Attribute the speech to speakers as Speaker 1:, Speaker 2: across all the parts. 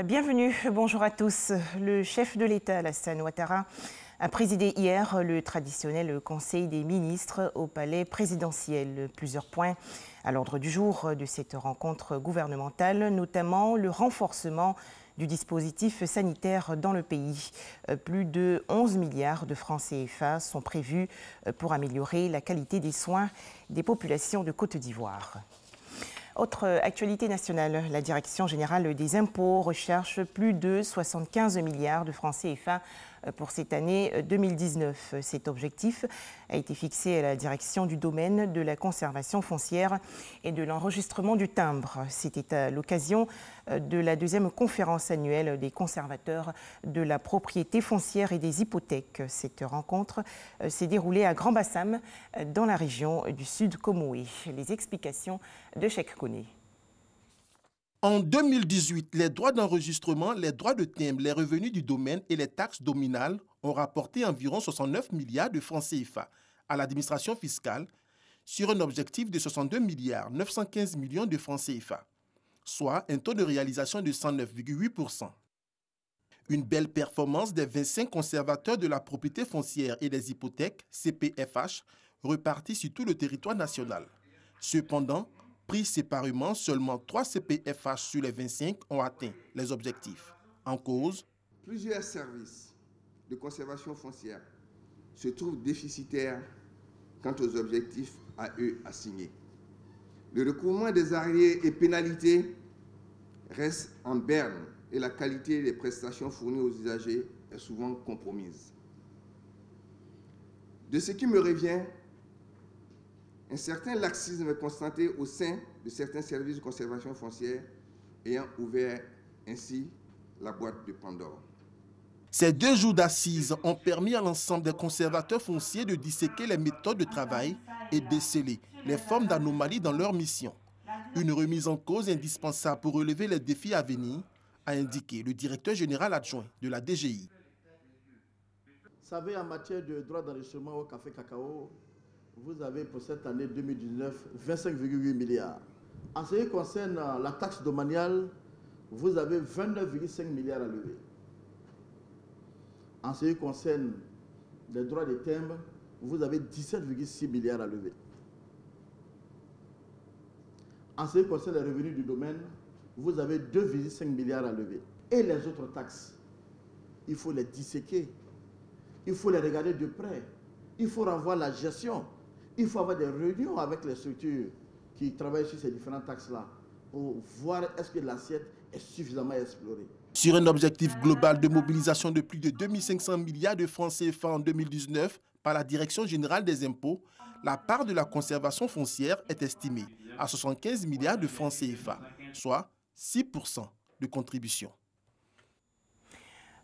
Speaker 1: Bienvenue, bonjour à tous. Le chef de l'État, Alassane Ouattara, a présidé hier le traditionnel Conseil des ministres au palais présidentiel. Plusieurs points à l'ordre du jour de cette rencontre gouvernementale, notamment le renforcement du dispositif sanitaire dans le pays. Plus de 11 milliards de francs CFA sont prévus pour améliorer la qualité des soins des populations de Côte d'Ivoire. Autre actualité nationale, la Direction générale des impôts recherche plus de 75 milliards de francs CFA pour cette année 2019. Cet objectif a été fixé à la direction du domaine de la conservation foncière et de l'enregistrement du timbre. C'était à l'occasion de la deuxième conférence annuelle des conservateurs de la propriété foncière et des hypothèques. Cette rencontre s'est déroulée à Grand-Bassam, dans la région du Sud Comoé. Les explications de Cheikh Koné.
Speaker 2: En 2018, les droits d'enregistrement, les droits de timbre, les revenus du domaine et les taxes dominales ont rapporté environ 69 milliards de francs CFA à l'administration fiscale sur un objectif de 62 milliards 915 millions de francs CFA, soit un taux de réalisation de 109,8%. Une belle performance des 25 conservateurs de la propriété foncière et des hypothèques, CPFH, repartis sur tout le territoire national. Cependant, pris séparément, seulement 3 CPFH sur les 25 ont atteint les objectifs. En cause,
Speaker 3: plusieurs services de conservation foncière se trouvent déficitaires quant aux objectifs à eux assignés. Le recouvrement des arriérés et pénalités reste en berne et la qualité des prestations fournies aux usagers est souvent compromise. De ce qui me revient, un certain laxisme est constaté au sein de certains services de conservation foncière ayant ouvert ainsi la boîte de Pandore.
Speaker 2: Ces 2 jours d'assises ont permis à l'ensemble des conservateurs fonciers de disséquer les méthodes de travail et déceler les formes d'anomalies dans leur mission. Une remise en cause indispensable pour relever les défis à venir, a indiqué le directeur général adjoint de la DGI.
Speaker 4: Vous savez, en matière de droit d'enregistrement au café cacao, vous avez pour cette année 2019 25,8 milliards. En ce qui concerne la taxe domaniale, vous avez 29,5 milliards à lever. En ce qui concerne les droits de timbre, vous avez 17,6 milliards à lever. En ce qui concerne les revenus du domaine, vous avez 2,5 milliards à lever. Et les autres taxes, il faut les disséquer, il faut les regarder de près, il faut revoir la gestion. Il faut avoir des réunions avec les structures qui travaillent sur ces différentes taxes-là pour voir est-ce que l'assiette est suffisamment explorée.
Speaker 2: Sur un objectif global de mobilisation de plus de 2500 milliards de francs CFA en 2019 par la Direction générale des impôts, la part de la conservation foncière est estimée à 75 milliards de francs CFA, soit 6% de contribution.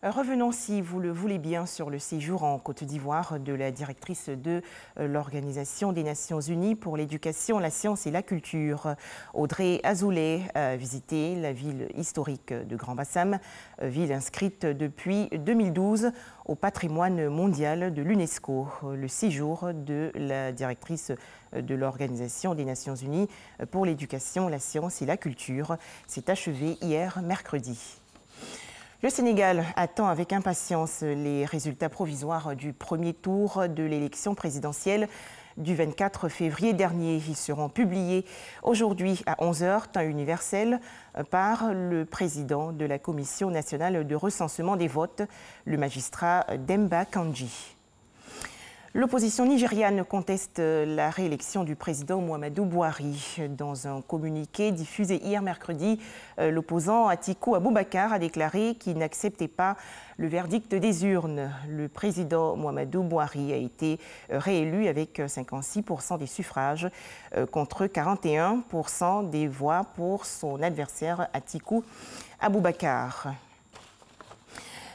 Speaker 1: Revenons, si vous le voulez bien, sur le séjour en Côte d'Ivoire de la directrice de l'Organisation des Nations Unies pour l'éducation, la science et la culture. Audrey Azoulay a visité la ville historique de Grand-Bassam, ville inscrite depuis 2012 au patrimoine mondial de l'UNESCO. Le séjour de la directrice de l'Organisation des Nations Unies pour l'éducation, la science et la culture s'est achevé hier mercredi. Le Sénégal attend avec impatience les résultats provisoires du premier tour de l'élection présidentielle du 24 février dernier. Ils seront publiés aujourd'hui à 11h, temps universel, par le président de la Commission nationale de recensement des votes, le magistrat Demba Kandji. L'opposition nigériane conteste la réélection du président Muhammadu Buhari. Dans un communiqué diffusé hier mercredi, l'opposant Atiku Abubakar a déclaré qu'il n'acceptait pas le verdict des urnes. Le président Muhammadu Buhari a été réélu avec 56% des suffrages contre 41% des voix pour son adversaire Atiku Abubakar.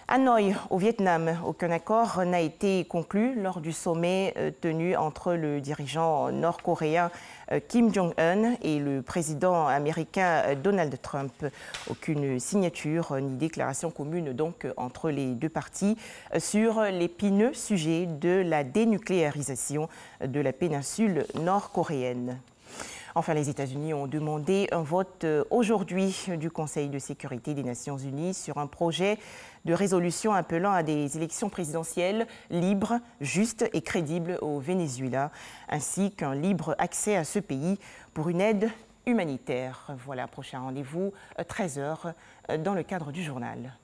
Speaker 1: Hanoï, au Vietnam, aucun accord n'a été conclu lors du sommet tenu entre le dirigeant nord-coréen Kim Jong-un et le président américain Donald Trump. Aucune signature ni déclaration commune donc entre les deux parties sur l'épineux sujet de la dénucléarisation de la péninsule nord-coréenne. Enfin, les États-Unis ont demandé un vote aujourd'hui du Conseil de sécurité des Nations Unies sur un projet de résolution appelant à des élections présidentielles libres, justes et crédibles au Venezuela, ainsi qu'un libre accès à ce pays pour une aide humanitaire. Voilà, prochain rendez-vous, 13h, dans le cadre du journal.